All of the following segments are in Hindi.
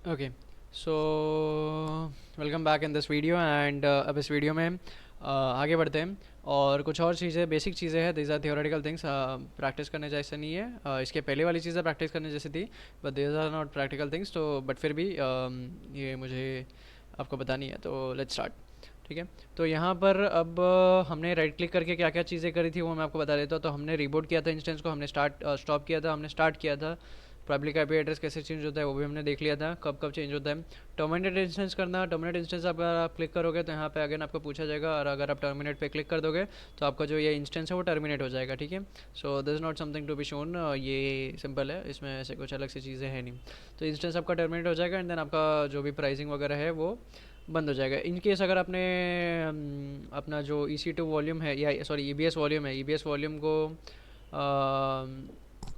Okay, so welcome back in this video and अब इस वीडियो में आगे बढ़ते हैं और कुछ और चीज़ें, बेसिक चीज़ें हैं। These are theoretical things, practice करने जैसे नहीं है। इसके पहले वाली चीज़ें प्रैक्टिस करने जैसी थी, but these are not practical things. तो बट फिर भी ये मुझे आपको बतानी है, तो लेट्स स्टार्ट। ठीक है, तो यहाँ पर अब हमने राइट क्लिक करके क्या क्या चीज़ें करी थी वो मैं आपको बता देता हूँ। तो हमने रिबूट किया था इंस्टेंस को, हमने स्टॉप किया था, हमने स्टार्ट किया था। पब्लिक आईपी एड्रेस कैसे चेंज होता है वो भी हमने देख लिया था, कब कब चेंज होता है। टर्मिनेट इंस्टेंस करना, टर्मिनेट इंस्टेंस अगर आप क्लिक करोगे तो यहाँ पे अगेन आपको पूछा जाएगा, और अगर आप टर्मिनेट पे क्लिक कर दोगे तो आपका जो ये इंस्टेंस है वो टर्मिनेट हो जाएगा। ठीक है, so this is not something to be shown, ये सिंपल है, इसमें ऐसे कुछ अलग सी चीज़ें हैं नहीं। तो इंस्टेंस आपका टर्मिनेट हो जाएगा एंड देन आपका जो भी प्राइसिंग वगैरह है वो बंद हो जाएगा। इन केस अगर आपने अपना जो EC2 वॉल्यूम है, या सॉरी EBS वॉल्यूम है, EBS वॉल्यूम को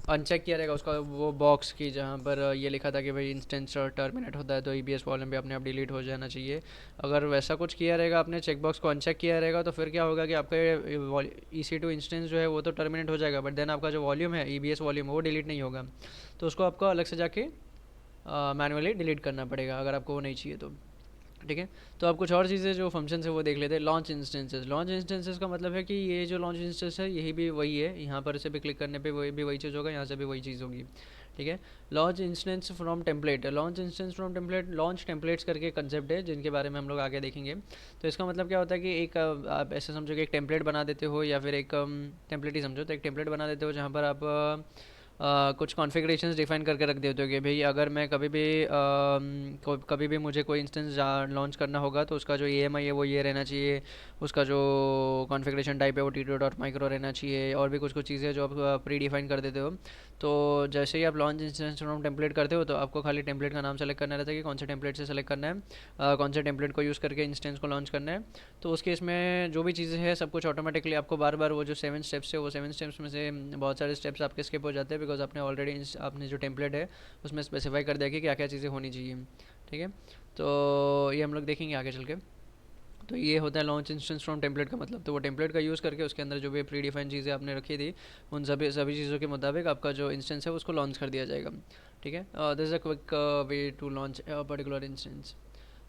अनचेक किया रहेगा, उसका वो बॉक्स की जहाँ पर ये लिखा था कि भाई इंस्टेंस टर्मिनेट होता है तो EBS वॉल्यूम भी अपने आप डिलीट हो जाना चाहिए। अगर वैसा कुछ किया रहेगा, आपने चेक बॉक्स को अनचेक किया रहेगा, तो फिर क्या होगा कि आपका EC2 इंस्टेंस जो है वो तो टर्मिनेट हो जाएगा, बट देन आपका जो वॉल्यूम है, EBS वॉल्यूम, वो डिलीट नहीं होगा। तो उसको आपको अलग से जाके मैनुअली डिलीट करना पड़ेगा अगर आपको वो नहीं चाहिए तो। ठीक है, तो आप कुछ और चीज़ें जो फंक्शन है वो देख लेते हैं। लॉन्च इंस्टेंसेस, लॉन्च इंस्टेंसेस का मतलब है कि ये जो लॉन्च इंस्टेंस है यही भी वही है, यहाँ पर से भी क्लिक करने पे वही भी वही चीज़ होगा, यहाँ से भी वही चीज़ होगी। ठीक है, launch instance from template, launch instance from template, launch templates करके कंसेप्ट है जिनके बारे में हम लोग आगे देखेंगे। तो इसका मतलब क्या होता है कि एक आप ऐसे समझो कि एक टेम्पलेट बना देते हो, या फिर एक टेम्पलेट ही समझो, तो एक टेम्पलेट बना देते हो जहाँ पर आप कुछ कॉन्फ़िगरेशंस डिफ़ाइन करके रख देते हो कि भाई अगर मैं कभी भी कभी भी मुझे कोई इंस्टेंस लॉन्च करना होगा तो उसका जो EMI है वो ये रहना चाहिए, उसका जो कॉन्फ़िगरेशन टाइप है वो T2.micro रहना चाहिए, और भी कुछ कुछ चीज़ें जो आप प्री डिफ़ाइन कर देते हो। तो जैसे ही आप लॉन्च इंस्टेंस फ्रॉम टेम्पलेट करते हो तो आपको खाली टेम्पलेट का नाम सेलेक्ट करना रहता है कि कौन से टेम्पलेट से सेलेक्ट करना है, कौन से टेम्पलेट को यूज़ करके इंस्टेंस को लॉन्च करना है। तो उस केस में जो भी चीज़ें हैं सब कुछ ऑटोमेटिकली आपको बार बार वो जो 7 स्टेप्स है, वो 7 स्टेप्स में से बहुत सारे स्टेप्स आपके स्किप हो जाते हैं, बिकॉज आपने ऑलरेडी आपने जो टेम्पलेट है उसमें स्पेसिफाई कर दिया कि क्या क्या चीज़ें होनी चाहिए। ठीक है, तो ये हम लोग देखेंगे आगे चल के। तो ये होता है लॉन्च इंस्टेंस फ्रॉम टेम्पलेट का मतलब। तो वो टेम्पलेट का यूज़ करके उसके अंदर जो भी प्री डिफाइंड चीज़ें आपने रखी थी उन सभी सभी चीज़ों के मुताबिक आपका जो इंस्टेंस है उसको लॉन्च कर दिया जाएगा। ठीक है, this is a quick way to launch particular instance.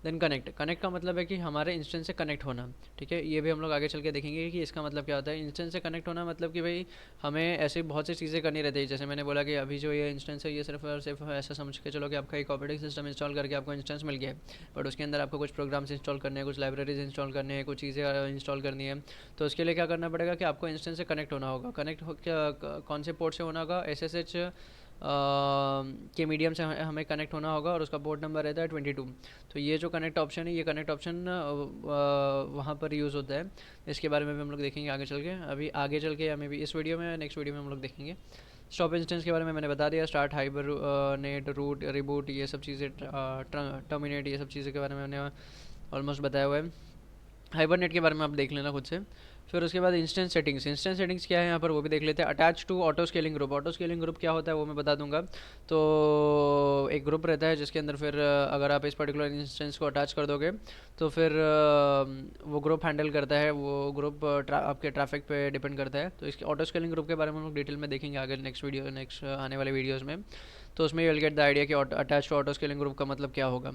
Then connect, connect का मतलब है कि हमारे इंस्टेंस से कनेक्ट होना। ठीक है, ये भी हम लोग आगे चल के देखेंगे कि इसका मतलब क्या होता है। इंस्टेंस से कनेक्ट होना मतलब कि भाई हमें ऐसी बहुत सी चीज़ें करनी रहती है। जैसे मैंने बोला कि अभी जो ये इंस्टेंस है ये सिर्फ और सिर्फ ऐसा समझ के चलो कि आपका एक ऑपरेटिंग सिस्टम इंस्टॉल करके आपको इंस्टेंस मिल गया है, बट उसके अंदर आपको कुछ प्रोग्राम्स इंस्टॉल करने हैं, कुछ लाइब्रेरीज इंस्टॉल करने हैं, कुछ चीज़ें इंस्टॉल करनी है। तो उसके लिए क्या करना पड़ेगा कि आपको इंस्टेंस से कनेक्ट होना होगा। कनेक्ट हो क्या, कौन से पोर्ट से होना होगा, SSH के मीडियम से हमें कनेक्ट होना होगा, और उसका पोर्ट नंबर रहता है 22। तो ये जो कनेक्ट ऑप्शन है, ये कनेक्ट ऑप्शन वहाँ पर यूज़ होता है। इसके बारे में भी हम लोग देखेंगे आगे चल के, अभी आगे चल के, या मे भी इस वीडियो में, नेक्स्ट वीडियो में हम लोग देखेंगे। स्टॉप इंस्टेंस के बारे में मैंने बता दिया, start, hibernate, root, reboot, ये सब चीज़ें, टर्मिनेट, ये सब चीज़ें के बारे में मैंने ऑलमोस्ट बताया हुआ है। हाइबरनेट के बारे में आप देख लेना खुद से। फिर उसके बाद इंस्टेंस सेटिंग्स, इंस्टेंस सेटिंग्स क्या है यहाँ पर वो भी देख लेते हैं। Attach to auto scaling group, auto scaling group क्या होता है वो मैं बता दूंगा। तो एक ग्रुप रहता है जिसके अंदर फिर अगर आप इस पर्टिकुलर इंस्टेंस को अटैच कर दोगे तो फिर वो ग्रुप हैंडल करता है, वो ग्रुप आपके ट्रैफिक पे डिपेंड करता है। तो इसके ऑटो स्केलिंग ग्रुप के बारे में हम लोग डिटेल में देखेंगे आगे नेक्स्ट वीडियो, नेक्स्ट आने वाले वीडियोज़ में। तो उसमें you will get the idea कि attach to auto scaling group का मतलब क्या होगा।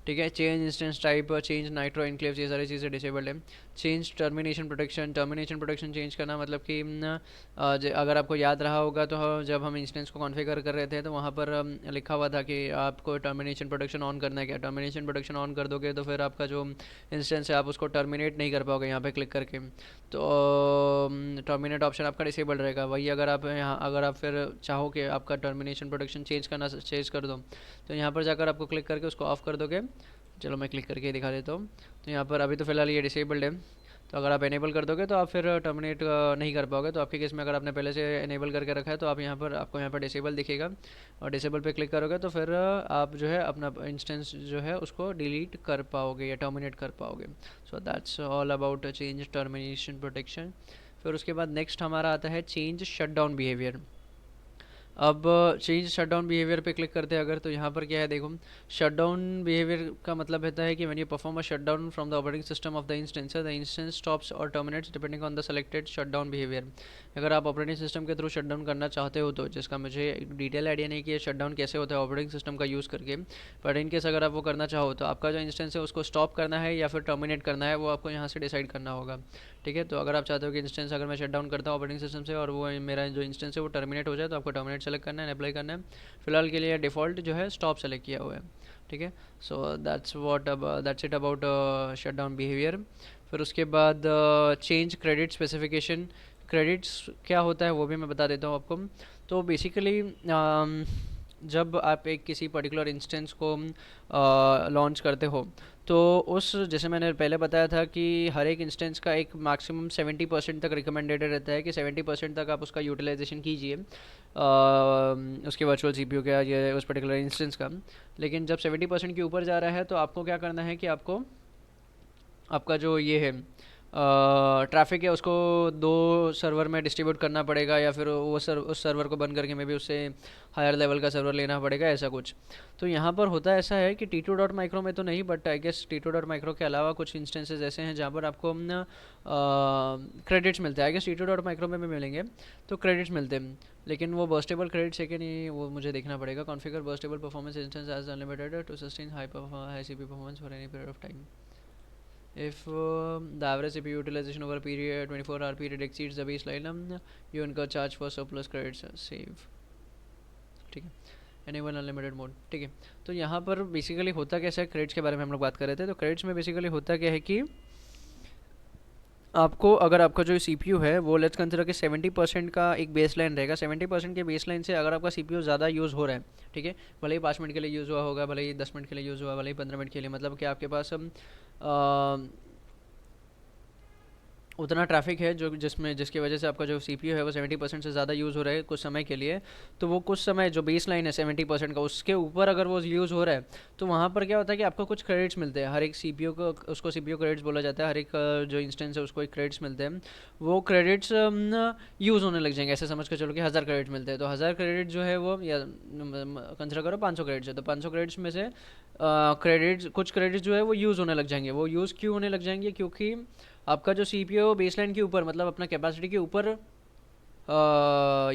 ठीक है, change instance type, change nitro enclaves, ये सारी चीज़ें डिसेबल्ड है। Change termination protection, termination protection change करना मतलब कि अगर आपको याद रहा होगा तो जब हम इंस्टेंस को कॉन्फ़िगर कर रहे थे तो वहाँ पर लिखा हुआ था कि आपको टर्मिनेशन प्रोटेक्शन ऑन करना है। क्या टर्मिनेशन प्रोटेक्शन ऑन कर दोगे तो फिर आपका जो इंस्टेंस है आप उसको टर्मिनेट नहीं कर पाओगे यहाँ पे क्लिक करके। तो टर्मिनेट ऑप्शन आपका डिसेबल रहेगा। वही अगर आप यहाँ, अगर आप फिर चाहो कि आपका टर्मिनेशन प्रोटेक्शन चेंज कर दो, तो यहाँ पर जाकर आपको क्लिक करके उसको ऑफ़ कर दोगे। चलो मैं क्लिक करके दिखा देता हूँ। तो यहाँ पर अभी तो फ़िलहाल ये डिसेबल्ड है, तो अगर आप इनेबल कर दोगे तो आप फिर टर्मिनेट नहीं कर पाओगे। तो आपके केस में अगर आपने पहले से इनेबल करके रखा है तो आप यहाँ पर, आपको यहाँ पर डिसेबल दिखेगा, और डिसेबल पे क्लिक करोगे तो फिर आप जो है अपना इंस्टेंस जो है उसको डिलीट कर पाओगे या टर्मिनेट कर पाओगे। So that's all about change termination protection. फिर उसके बाद नेक्स्ट हमारा आता है चेंज शट डाउन बिहेवियर। अब चेंज शटडाउन बिहेवियर पे क्लिक करते हैं अगर, तो यहाँ पर क्या है देखो, शटडाउन बिहेवियर का मतलब होता है कि when you perform a shutdown from the operating system of the instance stops और terminates depending on the selected shutdown behaviour. अगर आप ऑपरेटिंग सिस्टम के थ्रू शटडाउन करना चाहते हो तो, जिसका मुझे डिटेल आइडिया नहीं कि ये शटडाउन कैसे होता है ऑपरेटिंग सिस्टम का यूज़ करके, बट इनकेस अगर आप वो करना चाहो तो आपका जो इंस्टेंस है उसको स्टॉप करना है या फिर टर्मिनेट करना है, वो आपको यहाँ से डिसाइड करना होगा। ठीक है, तो अगर आप चाहते हो कि इंस्टेंस अगर मैं शट डाउन करता हूँ ऑपरेटिंग सिस्टम से और वो मेरा जो इंस्टेंस है वो टर्मिनेट हो जाए, तो आपको टर्मिनेट सेलेक्ट करना है, अप्लाई करना है। फिलहाल के लिए डिफ़ॉल्ट जो है स्टॉप सेलेक्ट किया हुआ है। ठीक है, so that's it about shut down behaviour. फिर उसके बाद चेंज क्रेडिट स्पेसिफिकेशन। क्रेडिट्स क्या होता है वो भी मैं बता देता हूँ आपको। तो बेसिकली जब आप एक किसी पर्टिकुलर इंस्टेंस को लॉन्च करते हो, तो उस, जैसे मैंने पहले बताया था कि हर एक इंस्टेंस का एक मैक्सिमम 70% तक रिकमेंडेड रहता है कि 70% तक आप उसका यूटिलाइजेशन कीजिए उसके वर्चुअल सीपीयू का या उस पर्टिकुलर इंस्टेंस का। लेकिन जब 70% के ऊपर जा रहा है तो आपको क्या करना है कि आपको आपका जो ये है ट्रैफिक है उसको दो सर्वर में डिस्ट्रीब्यूट करना पड़ेगा, या फिर वो उस सर्वर को बंद करके मे भी उससे हायर लेवल का सर्वर लेना पड़ेगा, ऐसा कुछ। तो यहाँ पर होता ऐसा है कि T2 डॉट माइक्रो में तो नहीं, but I guess T2 dot micro के अलावा कुछ इंस्टेंसेस ऐसे हैं जहाँ पर आपको क्रेडिट्स मिलते हैं। आई गेस T2 डॉट माइक्रो में भी मिलेंगे, तो क्रेडिट्स मिलते हैं। लेकिन वो बर्स्टेबल क्रेडिट्स है कि नहीं वो मुझे देखना पड़ेगा। Configure burstable performance instance as unlimited to sustain high CP performance for any period of time. If the average CPU utilization over a period 24-hour period exceeds the baseline, you incur charge for surplus credits save। ठीक है, एनेबल अनलिमिटेड मोड। ठीक है, तो यहाँ पर बेसिकली होता कैसा है, क्रेडिट्स के बारे में हम लोग बात कर रहे थे। तो क्रेडिट्स में बेसिकली होता क्या है कि आपको, अगर आपका जो CPU है वो लेट्स कंसिडर कि 70% का एक बेस लाइन रहेगा। 70% के बेस लाइन से अगर आपका CPU ज़्यादा यूज़ हो रहा है, ठीक है, भले ही 5 मिनट के लिए यूज़ हुआ होगा, भले ही 10 मिनट के लिए यूज़ हुआ, भले ही 15 मिनट के लिए, मतलब कि आपके पास उतना ट्रैफिक है जो जिसकी वजह से आपका जो CPU है वो 70% से ज़्यादा यूज़ हो रहा है कुछ समय के लिए। तो वो कुछ समय जो बेस लाइन है 70% का, उसके ऊपर अगर वो यूज़ हो रहा है, तो वहाँ पर क्या होता है कि आपको कुछ क्रेडिट्स मिलते हैं। हर एक CPU को, उसको CPU क्रेडिट्स बोला जाता है। हर एक जो इंस्टेंस है उसको एक क्रेडिट्स मिलते हैं। वो क्रेडिट्स यूज़ होने लग जाएंगे। ऐसे समझ के चलो कि 1000 क्रेडिट मिलते हैं, तो 1000 क्रेडिट जो है वो, या कंसिडर करो 500 क्रेडिट्स है, तो 500 क्रेडिट्स में से क्रेडिट्स, कुछ क्रेडिट्स जो है वो यूज़ होने लग जाएंगे। वो यूज़ क्यों होने लग जाएंगे? क्योंकि आपका जो CPU बेसलाइन के ऊपर, मतलब अपना कैपेसिटी के ऊपर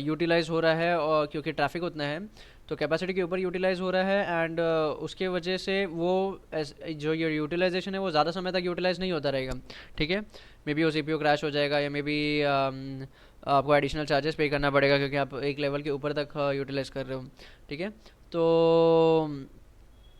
यूटिलाइज हो रहा है, और क्योंकि ट्रैफिक उतना है तो कैपेसिटी के ऊपर यूटिलाइज हो रहा है। एंड उसके वजह से वो जो ये यूटिलाइजेशन है वो ज़्यादा समय तक यूटिलाइज नहीं होता रहेगा। ठीक है, मे बी वो CPU क्रैश हो जाएगा, या मे बी आपको एडिशनल चार्जेस पे करना पड़ेगा क्योंकि आप एक लेवल के ऊपर तक यूटिलाइज कर रहे हो। ठीक है, तो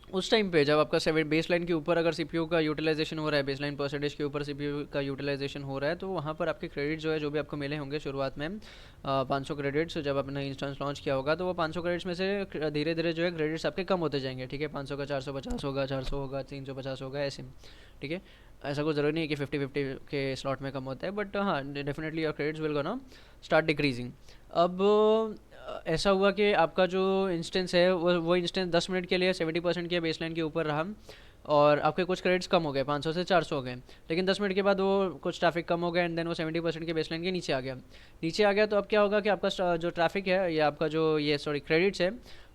उस टाइम पे जब आपका बेस लाइन के ऊपर अगर CPU का यूटिलाइजेशन हो रहा है, बेस लाइन परसेंटेज के ऊपर CPU का यूटिलाइजेशन हो रहा है, तो वहाँ पर आपके क्रेडिट जो है, जो भी आपको मिले होंगे शुरुआत में 500 क्रेडिट्स, जब आपने इंस्टेंस लॉन्च किया होगा, तो वो 500 क्रेडिट्स में से धीरे धीरे जो है क्रेडिट्स आपके कम होते जाएंगे। ठीक है, 500 का 450 होगा, 400 होगा, 350 होगा, ऐसे। ठीक है, ऐसा कोई ज़रूरी नहीं है कि 50-50 के स्लॉट में कम होता है, बट हाँ, definitely your credits will gonna start decreasing. अब ऐसा हुआ कि आपका जो इंस्टेंस है वो इंस्टेंस 10 मिनट के लिए 70% के बेसलाइन के ऊपर रहा, और आपके कुछ क्रेडिट्स कम हो गए, 500 से 400 हो गए। लेकिन 10 मिनट के बाद वो कुछ ट्रैफिक कम हो गया, एंड देन वो 70% के बेसलाइन के नीचे आ गया। नीचे आ गया तो अब क्या होगा कि आपका जो ट्रैफिक है, या आपका जो ये क्रेडिट्स है,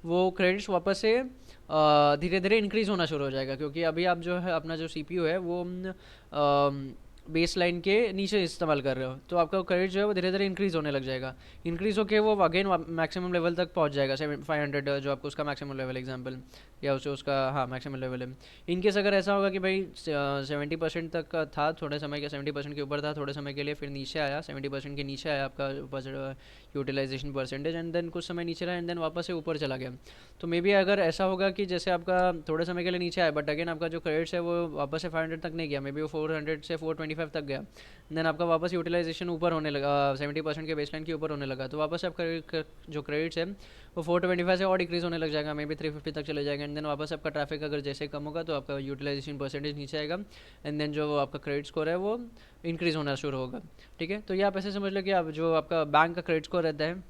वो क्रेडिट्स वापस से धीरे धीरे इंक्रीज़ होना शुरू हो जाएगा। क्योंकि अभी आप जो है अपना जो CPU है वो बेस लाइन के नीचे इस्तेमाल कर रहे हो, तो आपका क्रेडिट जो है वो धीरे धीरे इंक्रीज़ होने लग जाएगा। इंक्रीज़ होकर वो अगेन मैक्सिमम लेवल तक पहुंच जाएगा, 500 जो आपको उसका मैक्सिमम लेवल एग्जांपल, या उसका हाँ मैक्सिमम लेवल है। इनकेस अगर ऐसा होगा कि भाई 70% तक का था थोड़े समय के, 70% के ऊपर था थोड़े समय के लिए, फिर नीचे आया 70% के नीचे आया आपका यूटिलाइजेशन परसेंटेज, एंड देन कुछ समय नीचे रहा, एंड देन वापस से ऊपर चला गया। तो मे बी अगर ऐसा होगा कि जैसे आपका थोड़े समय के लिए नीचे आया, बट अगेन आपका जो क्रेडिट्स है वो वापस से 500 तक नहीं गया, मे बी वो 400 से 425 तक गया, देन आपका वापस यूटिलाइजेशन ऊपर होने लगा, 70% के बेसलाइन के ऊपर होने लगा, तो वापस आपका जो क्रेडिट्स है वो 425 से और डिक्रीज़ होने लग जाएगा, मे बी 350 तक चले जाएगा। एंड देन वापस आपका ट्रैफिक अगर जैसे कम होगा तो आपका यूटिलाइजेशन परसेंटेज नीचे आएगा, एंड देन जो आपका क्रेडिट स्कोर है वो इंक्रीज़ होना शुरू होगा। ठीक है, तो ये आप ऐसे समझ लो कि आप जो आपका बैंक का क्रेडिट स्कोर रहता है,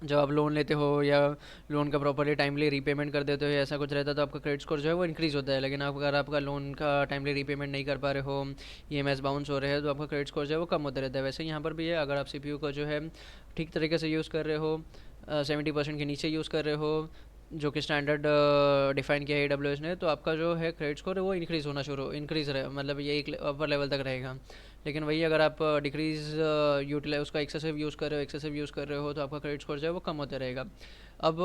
जब आप लोन लेते हो या लोन का प्रॉपर्ली टाइमली रीपेमेंट कर देते हो या ऐसा कुछ रहता है, तो आपका क्रेडिट स्कोर जो है वो इंक्रीज़ होता है। लेकिन अगर आपका लोन का टाइमली रीपेमेंट नहीं कर पा रहे हो, EMIs बाउंस हो रहे हैं, तो आपका क्रेडिट स्कोर जो है वो कम होता रहता है। वैसे यहाँ पर भी है, अगर आप CPU को जो है ठीक तरीके से यूज़ कर रहे हो, 70% के नीचे यूज़ कर रहे हो, जो कि स्टैंडर्ड डिफाइन किया है AWS ने, तो आपका जो है क्रेडिट स्कोर है वो इंक्रीज़ रहे, मतलब ये एक अपर लेवल तक रहेगा। लेकिन वही अगर आप डिक्रीज़ यूटिलाइज उसका एक्सेसिव यूज़ कर रहे हो तो आपका क्रेडिट स्कोर जो है वो कम होता रहेगा। अब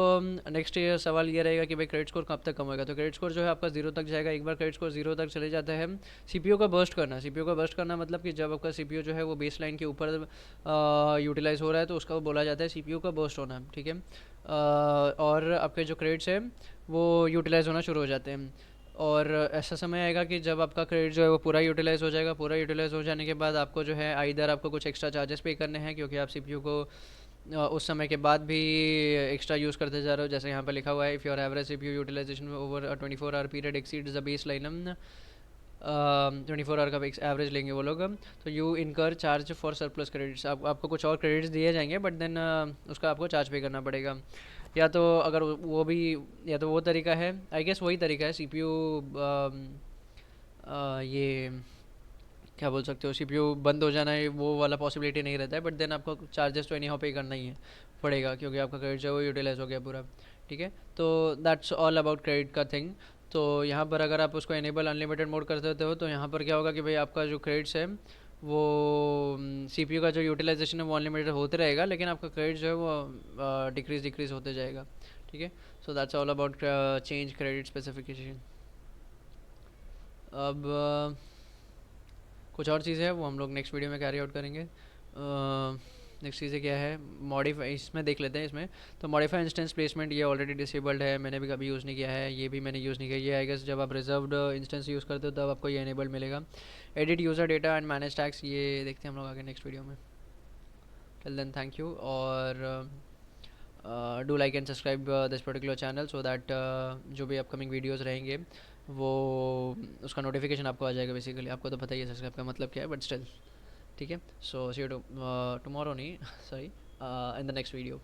नेक्स्ट ईयर सवाल ये रहेगा कि भाई क्रेडिट स्कोर कब तक कम होगा। तो क्रेडिट स्कोर जो है आपका जीरो तक जाएगा। एक बार क्रेडिट स्कोर जीरो तक चले जाता है, सीपीयू का बर्स्ट करना मतलब कि जब आपका सीपीयू जो है वो बेस लाइन के ऊपर यूटिलाइज हो रहा है तो उसका बोला जाता है सीपीयू का बर्स्ट होना, ठीक है। और आपके जो क्रेडिट्स हैं वो यूटिलाइज होना शुरू हो जाते हैं। और ऐसा समय आएगा कि जब आपका क्रेडिट जो है वो पूरा यूटिलाइज हो जाएगा। पूरा यूटिलाइज हो जाने के बाद आपको जो है आइदर आपको कुछ एक्स्ट्रा चार्जेस पे करने हैं, क्योंकि आप सीपीयू को उस समय के बाद भी एक्स्ट्रा यूज़ करते जा रहे हो। जैसे यहाँ पे लिखा हुआ है, if your average CPU utilisation over 24 hour period exceeds the base line, 24 hour का एवरेज लेंगे वो लोग, तो यू इनकर चार्ज फॉर सरप्लस क्रेडिट्स। आपको कुछ और क्रेडिट्स दिए जाएंगे, बट देन उसका आपको चार्ज पे करना पड़ेगा। या तो अगर वो भी, या तो वो तरीका है, आई गेस वही तरीका है सीपीयू, ये क्या बोल सकते हो, सीपीयू बंद हो जाना है वो वाला पॉसिबिलिटी नहीं रहता है, बट देन आपको चार्जेस तो एनी हाउ पे करना ही है पड़ेगा, क्योंकि आपका क्रेडिट जो है वो यूटिलाइज हो गया पूरा, ठीक है। तो दैट्स ऑल अबाउट क्रेडिट का थिंग। तो यहाँ पर अगर आप उसको एनेबल अनलिमिटेड मोड कर देते हो तो यहाँ पर क्या होगा कि भाई आपका जो क्रेडिट्स है वो सीपीयू का जो यूटिलाइजेशन है वो अनलिमिटेड होते रहेगा, लेकिन आपका क्रेडिट जो है वो डिक्रीज होते जाएगा, ठीक है। So that's all about change credit specification. अब कुछ और चीज़ें हैं वो हम लोग नेक्स्ट वीडियो में कैरी आउट करेंगे। नेक्स्ट चीज़ें क्या है, मॉडिफाई, इसमें देख लेते हैं इसमें। तो मॉडिफाई इंस्टेंस प्लेसमेंट ये ऑलरेडी डिसेबल्ड है, मैंने भी कभी यूज़ नहीं किया है, ये भी मैंने यूज़ नहीं किया। ये आई गेस जब आप रिजर्व्ड इंस्टेंस यूज़ करते हो तब आपको ये एनेबल्ड मिलेगा। Edit user data and manage tags, ये देखते हैं हम लोग आगे नेक्स्ट वीडियो में। टिल देन थैंक यू, और do like and subscribe this particular channel so that जो भी अपकमिंग वीडियोज़ रहेंगे वो उसका नोटिफिकेशन आपको आ जाएगा। बेसिकली आपको तो पता ही है सब्सक्राइब का मतलब क्या है, बट स्टिल, ठीक है। सो सी यू टुमारो नहीं sorry, in the next video.